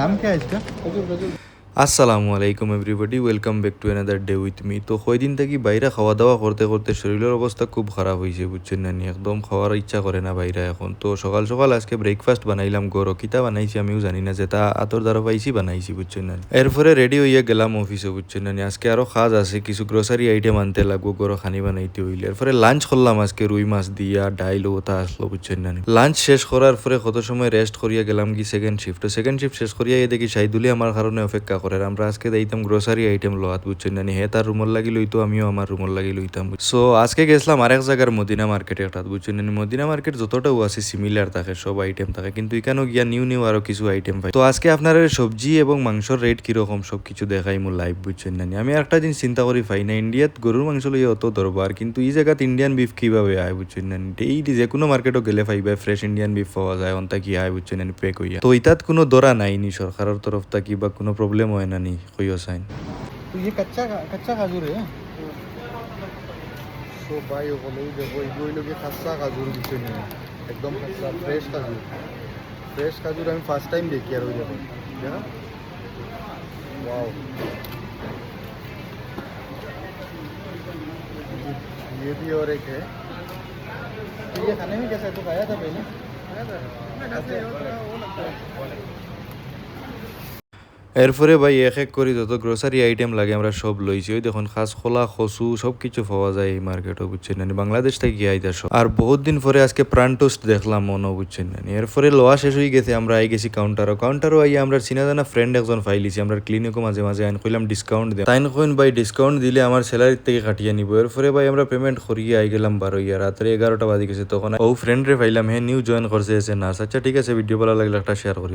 नाम क्या है इसका? আসসালামু আলাইকুম everybody, welcome back to another day with me. তো কয়দিন থেকে বাইরে খাওয়া দাওয়া করতে করতে শরীরের অবস্থা খুব খারাপ হয়েছে, বুঝছেন না নি? একদম খাওয়ার ইচ্ছা করে না বাইরে এখন। তো সকাল সকাল আজকে ব্রেকফাস্ট বানাইলাম গরো, কিতা বানাইছি আমিও জানি না, যেটা আতর দ্বারা পাইছি বানাইছি, বুঝছেন না নি? এরপরে রেডি হইয়া গেলাম অফিসে, বুঝছেন না নি? আজকে আরও কাজ আছে, কিছু গ্রোসারি আইটেম আনতে লাগবো গরো খানি বানাইতে হইলে। এরপরে লাঞ্চ করলাম আজকে রুই মাছ দিয়া, ডাইল ওটা আসলো, বুঝছেন না নি? লাঞ্চ শেষ করার পরে কত সময় রেস্ট করিয়া গেলাম কি সেকেন্ড শিফট। তো সেকেন্ড শিফট শেষ করিয়া দেখি শাহিদুলি আমার কারণে অপেক্ষা করে। আমরা আজকে যাইতাম গ্রোসারি আইটেম লোয়াত, বুঝছেন না নি? হে তার রুমর লাগি লইতো, আমিও আমার রুমর লাগি লইতাম। সো আজকে গেছিলাম আরেক জায়গার মদিনা মার্কেটে একটা, বুঝছেন না নি? মদিনা মার্কেট যতটাও আছে সিমিলার থাকে, সব আইটেম থাকে, কিন্তু এখানেও গিয়া নিউ নিউ আরো কিছু আইটেম পাই। তো আজকে আপনার সবজি এবং মাংসর রেট কিরকম সব কিছু দেখাই মূল লাইভ, বুঝছেন না নি? আমি একটা দিন চিন্তা করি পাই না, ইন্ডিয়াত গরুর মাংস লইয়া অত দরবার, কিন্তু এই জায়গাত ইন্ডিয়ান বিফ কিভাবে আয়, বুঝছেন না নি? এই যে কোনো মার্কেটও গেলে পাইবা ফ্রেশ ইন্ডিয়ান বিফ পাওয়া যায়, অন্তা কি আয়, বুঝছেন না নি? পেক হইয়া। তো ইতাত কোনো দরা নাই নি সরকারের তরফ থেকে, বা কোনো প্রবলেম হয় না নি কইও সাইন। तो ये कच्चा खजूर है। সো ভাই ওগুলো দেখো এইগুলো কি খাসা খাজুর দিচ্ছে না, একদম খাসা ফ্রেশ খাজুর। ফ্রেশ খাজুর আমি ফার্স্ট টাইম দেখি আর ওই দেখো দেখা। वाओ, ये भी और एक है। तो ये खाने में कैसा है? तो खाया था पहले? खाया था। এরপরে ভাই এক এক করে যত গ্রোসারি আইটেম লাগে আমরা সব লইছি। ওই দেখুন খাস খোলা খসু সব কিছু পাওয়া যায় এই মার্কেটও, বুঝছেন না? বাংলাদেশ থেকে গিয়ে আইতা সব। আর বহুত দিন পরে আজকে প্রাণ টোস্ট দেখলাম মনো, বুঝছেন না? এরপরে লোয়া শেষ হয়ে গেছে, আমরা আই গেছি কাউন্টারও আই আমরা চিনা জানা ফ্রেন্ড একজন ফাইলিছি, আমরা ক্লিনিকও মাঝে মাঝে আইন কইলাম ডিসকাউন্ট দেন। তাইন কইন ভাই ডিসকাউন্ট দিলে আমার স্যালারির থেকে কাটিয়ে নিব। এরপরে ভাই আমরা পেমেন্ট করিয়ে আই গেলাম 12 রাত্রে 11টা বাজে গেছে। তখন ও ফ্রেন্ডরে পাইলাম, হ্যাঁ নিউ জয়েন করছে এসে নার্স। আচ্ছা ঠিক আছে, ভিডিও ভালো লাগলে একটা শেয়ার করি।